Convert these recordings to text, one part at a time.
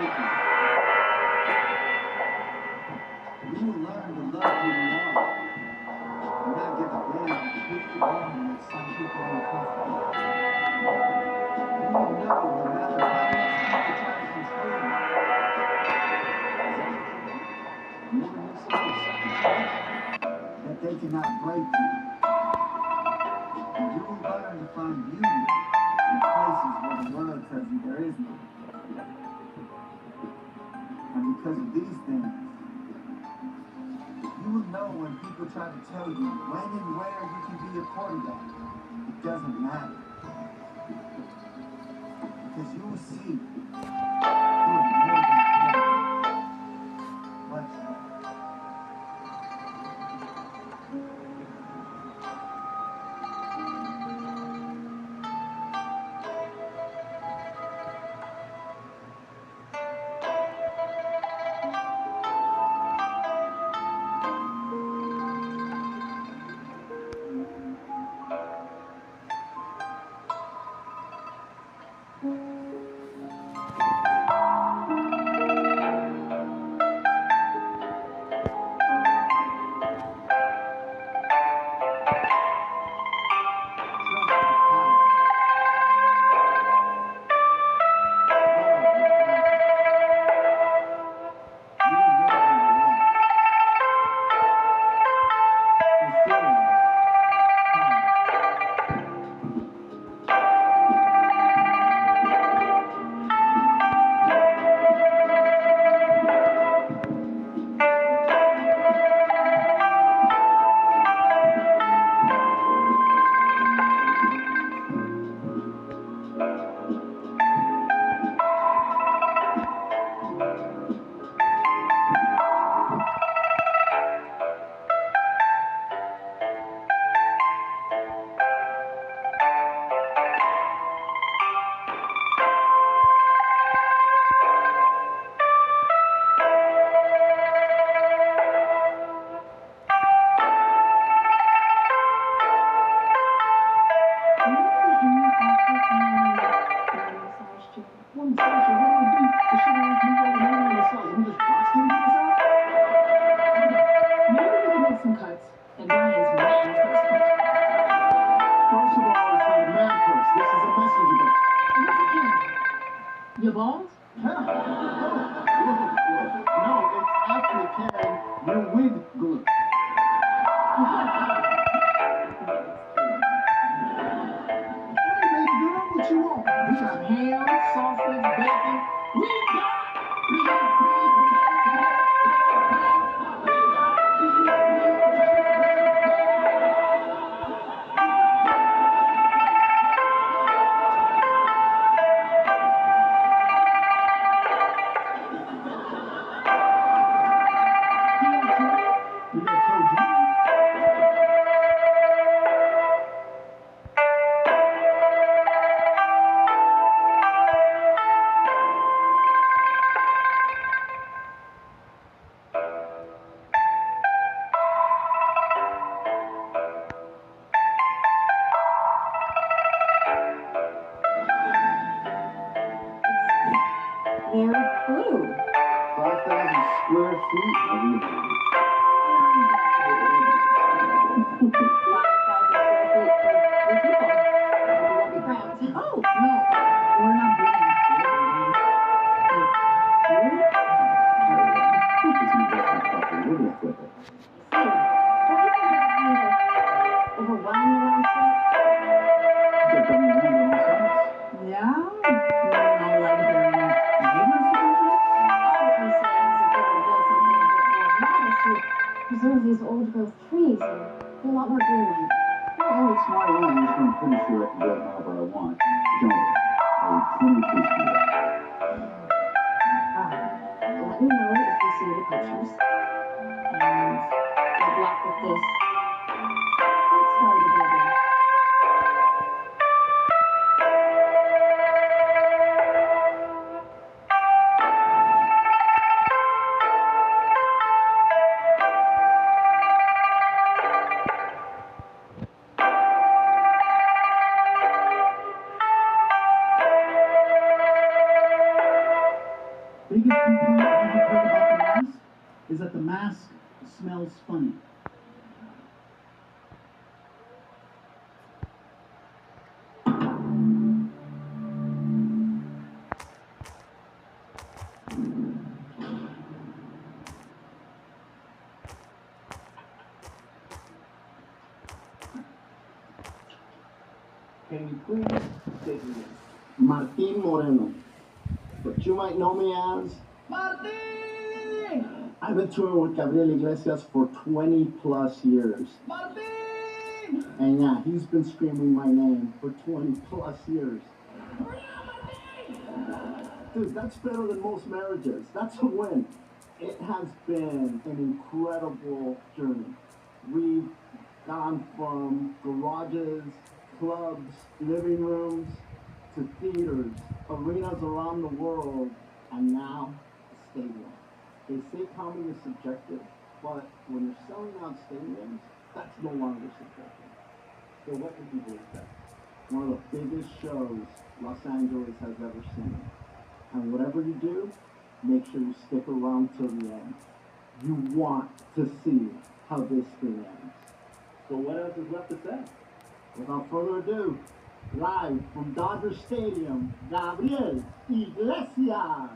You will learn to love who you are and not give a damn who you are and make some people uncomfortable. You will know no matter how much people try to control you. You will know something that they cannot break you. And you will learn to find beauty in places where the world tells you there is none. And because of these things, you will know when people try to tell you when and where you can be a quarterback. It doesn't matter. Because you will see you are more than much more. Your balls? No, it's actually carrying your wig glue. Hey, baby girl, what you want? We got ham, sausage, bacon. We got They're blue. 5,000 square feet. 5,000 square feet for 3 people. We won't be cramped. Oh, no. We're not being overwhelm the landscape? Yeah. I like hearing neighbors or something. All I'm saying is if we were to build something a bit more modest, we'd preserve these old growth trees and do a lot more greenery. Well, it's my land, so I'm pretty sure I can build however I want. Don't is that the mask smells funny. Can you please state your name? Martin Moreno, but you might know me as Martin! I've been touring with Gabriel Iglesias for 20 plus years. Martin! And yeah, he's been screaming my name for 20 plus years. Dude, that's better than most marriages. That's a win. It has been an incredible journey. We've gone from garages, clubs, living rooms, to theaters, arenas around the world, and now a stadium. They say comedy is subjective, but when you're selling out stadiums, that's no longer subjective. So what do people expect? One of the biggest shows Los Angeles has ever seen. And whatever you do, make sure you stick around till the end. You want to see how this thing ends. So what else is left to say? Without further ado, live from Dodger Stadium, Gabriel Iglesias.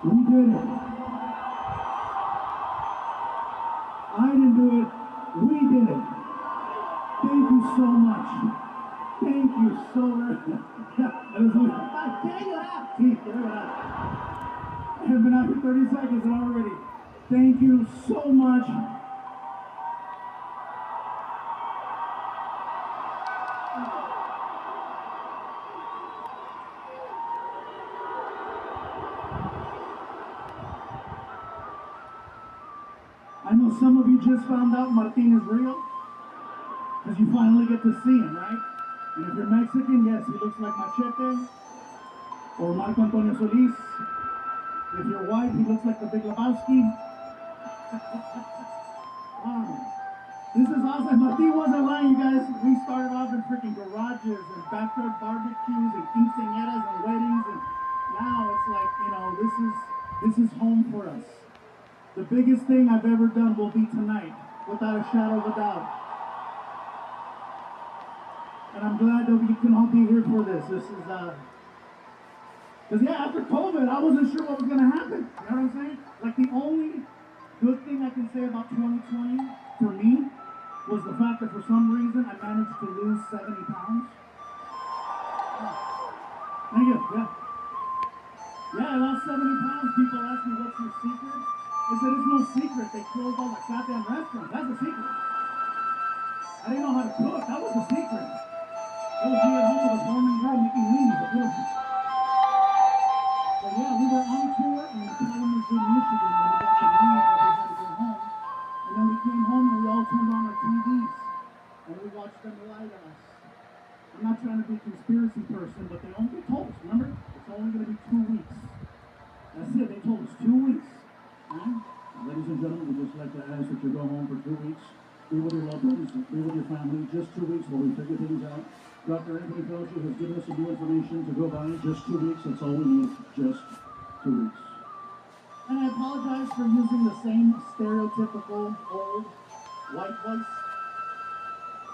We did it. I didn't do it. We did it. Thank you so much. Thank you so much. I've been out for 30 seconds and already. Thank you so much. I know some of you just found out Martin is real, because you finally get to see him, right? And if you're Mexican, yes, he looks like Machete, or Marco Antonio Solis. If you're white, he looks like the Big Lebowski. Wow. This is awesome. Martin wasn't lying, you guys. We started off in freaking garages and backyard barbecues and quinceañeras and weddings, and now it's like, this is home for us. The biggest thing I've ever done will be tonight, without a shadow of a doubt. And I'm glad that we can all be here for this. This is, because after COVID, I wasn't sure what was going to happen. You know what I'm saying? Like, the only good thing I can say about 2020 for me was the fact that for some reason I managed to lose 70 pounds. Thank you, yeah. Yeah, I lost 70 pounds. People ask me, what's your secret? I said, it's no secret. They closed all the goddamn restaurants. That's the secret. I didn't know how to cook. That was the secret. It was me at home with a Mormon girl making weenies. So yeah, we were on tour in Kalamazoo, Michigan, when we got to leave, but we had to go home. And then we came home and we all turned on our TVs. And we watched them lie to us. I'm not trying to be a conspiracy person, but they told us, remember? It's only going to be 2 weeks. That's it, they told us 2 weeks. Right? Ladies and gentlemen, we'd just like to ask that you go home for 2 weeks. Be with your loved ones, be with your family. Just 2 weeks while we figure things out. Dr. Anthony Fauci has given us some new information to go by. Just 2 weeks, that's all we need. Just 2 weeks. And I apologize for using the same stereotypical old white voice.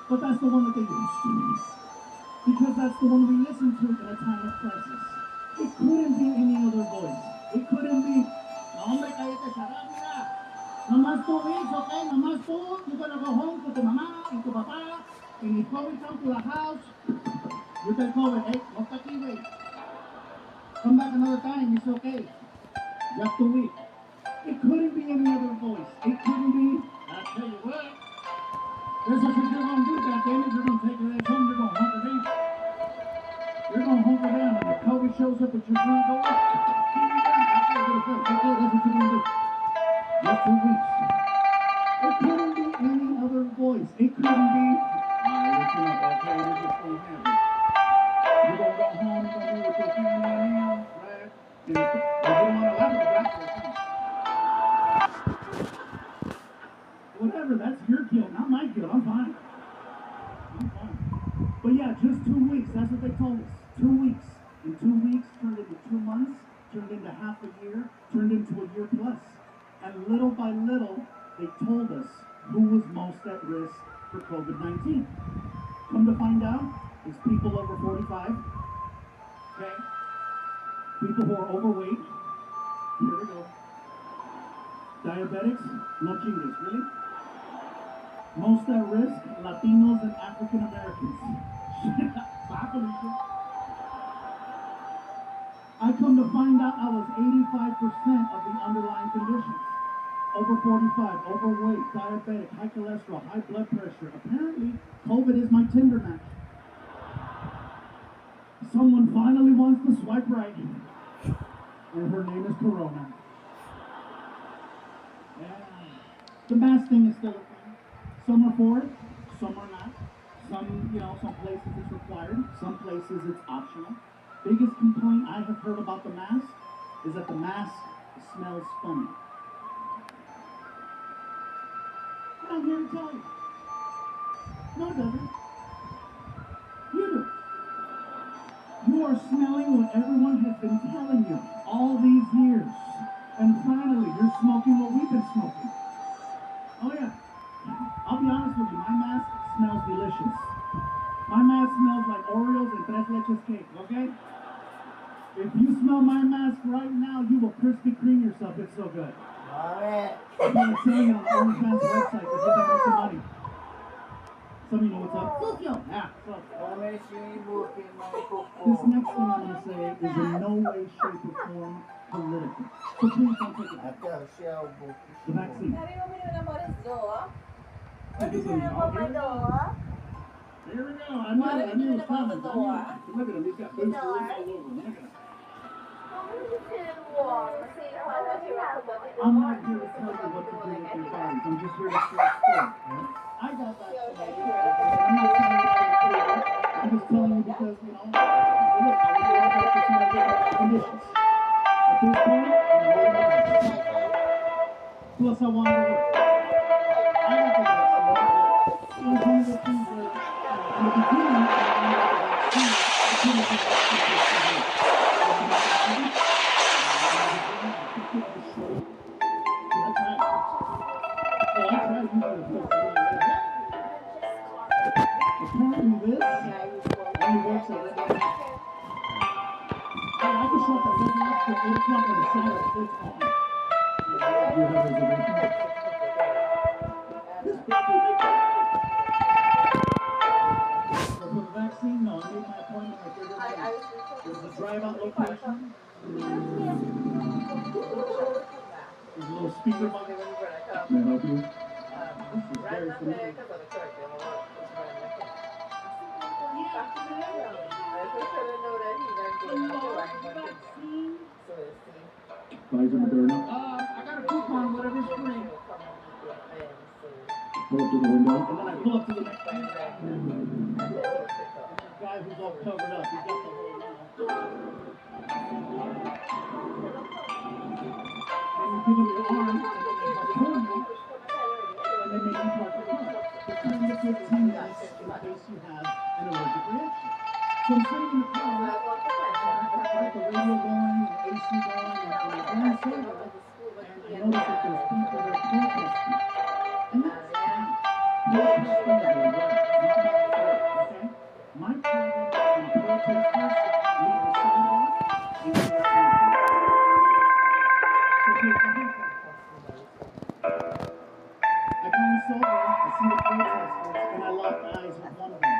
But that's the one that they used to use. Because that's the one we listen to in a time of crisis. It couldn't be any other voice. It couldn't be, no, hombre, cállate, shut up, mira. Nomás 2 weeks, okay? Nomás 2. You're gonna go home to the mama and to papa. And if COVID come to the house, you tell COVID, hey, no está aquí, güey. Come back another time, it's okay. Just 2 weeks. It couldn't be any other voice. It couldn't be, I tell you what. That's what you're gonna do, goddammit. You're gonna take your ass home, you're gonna hunker down. You're gonna hunker down, and if COVID shows up at your front door, that's what you're gonna do. Just 2 weeks. It couldn't be any other voice. It couldn't be, listen up, okay, this is gonna happen. You're gonna go home, you're gonna be with your family now, right? And if you don't wanna laugh at the doctor, whatever, that's your guilt, not my guilt. I'm fine. But yeah, just 2 weeks. That's what they told us. 2 weeks. And 2 weeks turned into 2 months, turned into half a year, turned into a year plus. And little by little, they told us who was most at risk for COVID-19. Come to find out, it's people over 45. Okay? People who are overweight. Here we go. Diabetics, no chingues, really? Most at risk, Latinos and African Americans. I come to find out I was 85% of the underlying conditions. Over 45, overweight, diabetic, high cholesterol, high blood pressure. Apparently, COVID is my Tinder match. Someone finally wants to swipe right. And her name is Corona. Yeah. The mask thing is still a thing. Some are for it, some are not. Some places it's required, some places it's optional. Biggest complaint I have heard about the mask is that the mask smells funny. And I'm here to tell you. No, it doesn't. You do. You are smelling what everyone has been telling you all these years. And finally, you're smoking what we've been smoking. Oh yeah. I'll be honest with you, my mask smells delicious. My mask smells like Oreos and Tres Leches cake, okay? If you smell my mask right now, you will Krispy Kreme yourself. It's so good. Alright. I'm going to sell you on the OnlyFans website to give them some money. Some of you know what's up. Yeah, so. This next thing I'm going to say is in no way, shape, or form political. So please don't take it back. The vaccine. Here we go. I knew it was coming. Look at him. He's got boosters all over him. Look at him. I'm not here to tell you what to do with your bodies. I'm just here to share a story. I got vaccinated. I'm not telling you how to do it. I'm just telling you because, look, I was 85% of the conditions. At this point, I'm Apparently this only works at midnight. I can show up at midnight for 8 o'clock on the Saturday. It's on. You have reservations? This baby make for the vaccine? No, I made my appointment at Bigger Place. There's a drive-out location. There's a little speaker box. May I help you? This is very familiar. Pfizer, Moderna. I got a coupon, whatever's free. Pull up to the window, and then I pull up to the next one. Guy who's all covered up, he's got the whole now. And you give him your arm, and then they pull you, and they make you park the car. For 10 to 15 minutes in case you have an allergic reaction. So I'm sitting in the car, I've got the radio going, and the AC going, and I'm going sober, and I notice that there's people that are protesting. And that's fine. Protesting is a right, not my fault, okay? My problem is when protesters leave the sidewalk and go up to the street. So here's the thing. I come sober, I see the protesters, and I lock eyes with one of them.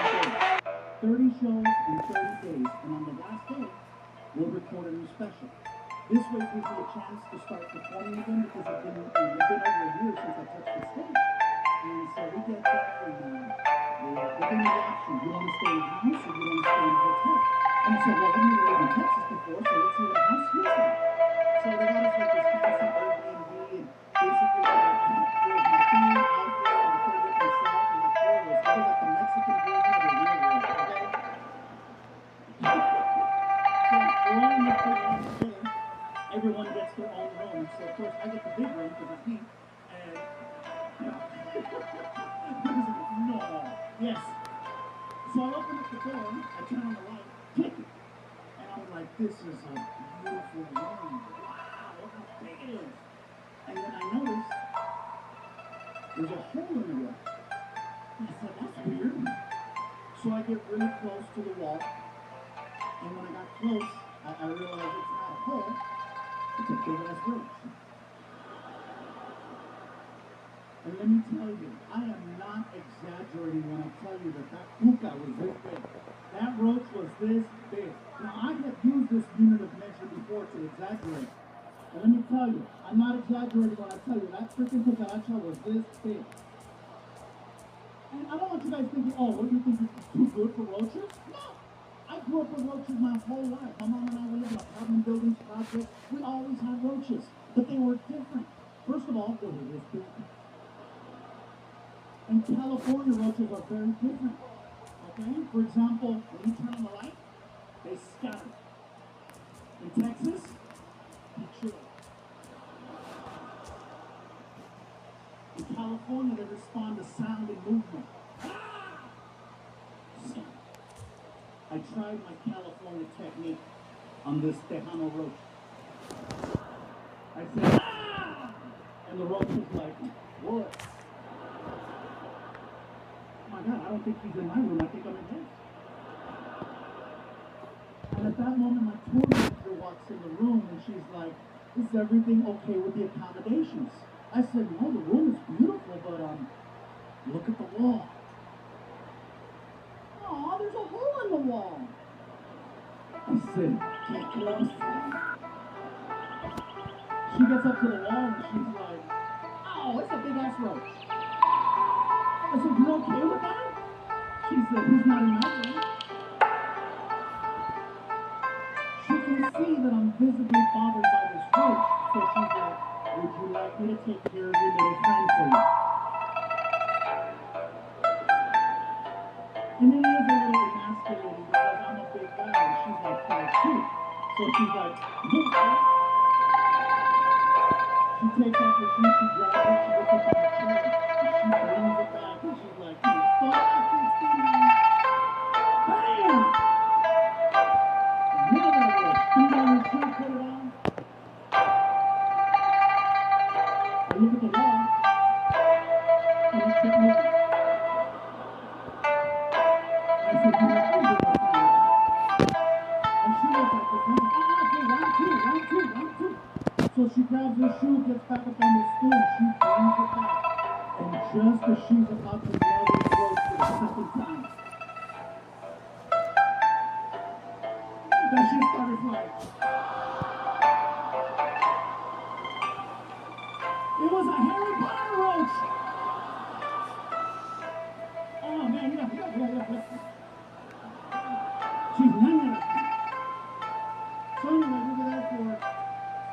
30 shows in 30 days, and on the last day, we'll record a new special. This way gives me a chance to start performing again because it's been over a year since I touched the stage. And so we get there and they give me the option. You want to stay in a house or you want to stay in a hotel? And I said, well, I've never lived in Texas before, so let's see what a house feels like. So they got us like this fancy Airbnb and basically there was my theme outfit and I put it with myself and the floor was like the Mexican version of the real world, okay? So we're all in this big house together. Everyone gets their own room. So of course I get the big room because it's me. And no. Yes. So I open up the door, I turn on the light, click it. And I'm like, this is a beautiful room. Wow, look how big it is. And then I notice there's a hole in the wall. And I said, that's weird. So I get really close to the wall. And when I got close, I realized it's not a hole. It's a big ass roach. And let me tell you, I am not exaggerating when I tell you that that puka was this big. That roach was this big. Now, I have used this unit of measure before to exaggerate. And let me tell you, I'm not exaggerating when I tell you that freaking cucaracha was this big. And I don't want you guys thinking, oh, what do you think, you're too good for roaches? No! I grew up with roaches my whole life. My mom and I lived in apartment buildings, projects. We always had roaches, but they were different. First of all, they were this big. And California roaches are very different. Okay? For example, when you turn on the light, they scatter. In Texas, they chill. In California, they respond to sound and movement. Ah! So, I tried my California technique on this Tejano roach. I said, ah! And the roach was like, what? Oh my God, I don't think he's in my room. I think I'm in his. And at that moment, my tour manager walks in the room and she's like, is everything okay with the accommodations? I said, no, the room is beautiful, but look at the wall. Oh, there's a hole in the wall. I said, get close. She gets up to the wall and she's like, oh, it's a big ass roach. I said, you okay with that? She said, he's not in my room. She can see that I'm visibly bothered by this roach. So she's like, would you like me to take care of your little friend for you? And it is a little emasculating because I'm a big guy and she's like 5'2". So she's like, no. She takes off her shoes, she grabs it, she gets up on the chair, and she brings it back and she's like, stop at 69. Bam! Nail that roach. Threw down her shoe, put it on. I look at the wall, and it kept moving. I said, you know, I'm doing my friend. And she was like, okay, round two. So she grabs her shoe, gets back up on the stool, she brings it back. And just as she's about to nail this roach for the second time, that shit started flying. It was a Harry Potter roach. Oh man, yeah. She's nine. So anyway, we were there for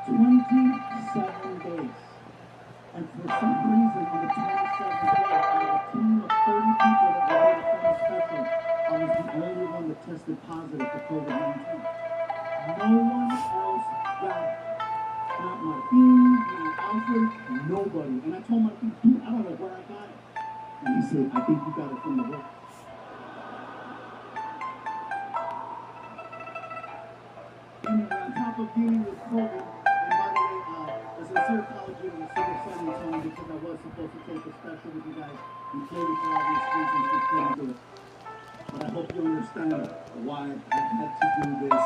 27 days. And for some reason, on the 27th day, out of a team of 30 people that were here to film a special, I was the only one that tested positive for COVID-19. No one else got it. Not Martin, not Alfred, nobody. And I told Martin, dude, I don't know where I got it. And he said, I think you got it from the book. Anyway, on top of dealing with COVID, and by the way, a sincere apology to the city of San Antonio because I was supposed to take a special with you guys, and clearly for obvious reasons we couldn't do it. But I hope you understand why I had to do this.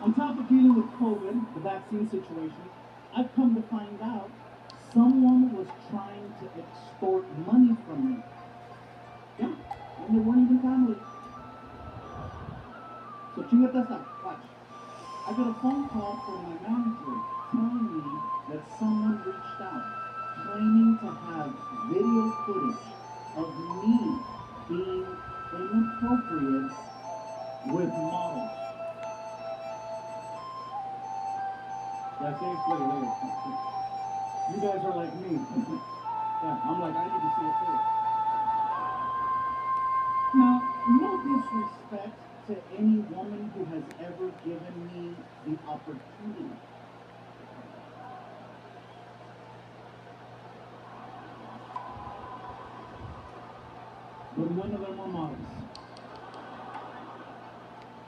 On top of dealing with COVID, the vaccine situation, I've come to find out someone was trying to extort money from me. Yeah, and they weren't even family. So chingate esa, watch. I got a phone call from my manager telling me that someone reached out claiming to have video footage of me being inappropriate with models. Yeah, see, look. You guys are like me. Yeah, I'm like, I need to see it too. Now, no disrespect to any woman who has ever given me the opportunity. But none of them were models.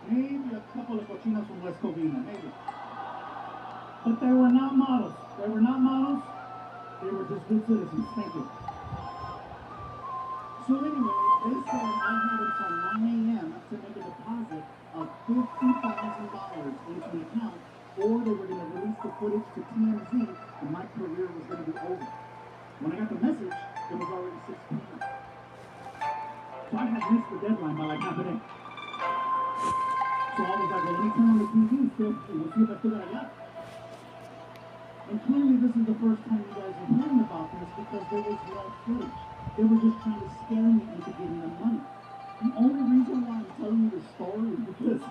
Maybe a couple of cochinos from West Covina, maybe. But they were not models. They were not models. They were just good citizens. Thank you. So anyway, they said I had until 9 a.m. to make a deposit of $50,000 into the account, or they were going to release the footage to TMZ, and my career was going to be over. When I got the message, it was already 6 p.m. So I had missed the deadline by like half a day. So I was like, well, let me turn on the TV and see if I still got a gap. And clearly this is the first time you guys are hearing about this because there was no footage. They were just trying to scare me into giving them money. The only reason why I'm telling you this story is because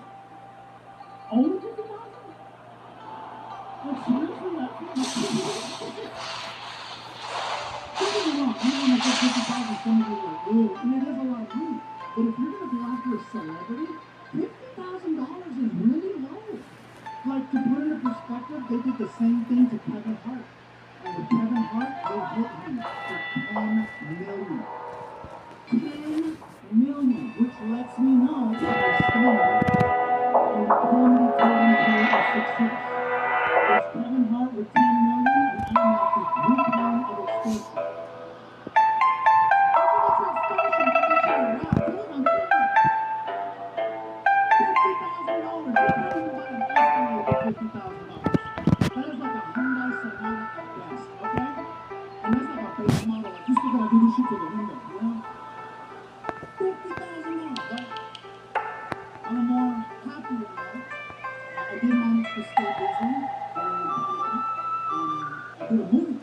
only 50,000? Like seriously, that's not don't get me wrong, I don't want to put 50,000 some of you are like, ooh, and it is a lot of money. But if you're gonna go after a celebrity, $50,000 is really low. Like to put it in perspective, they did the same thing to Kevin Hart. And with Kevin Hart, they hit him for 10 million. 10 million, which lets me know that I stand on the comedy totem pole of success. There's Kevin Hart with 10 million, and I'm at the Groupon of extortion. That's extortion. That's actually wow, dude, I'm kidding. $50,000. You can't even buy an Escalade with $50,000. That is like a Hyundai Sonata at best, okay? And that's like a base model. Like you still gotta do this shit to the window, you know? $50,000, right? On a more happier note, I did manage to stay busy during the pandemic. I did a movie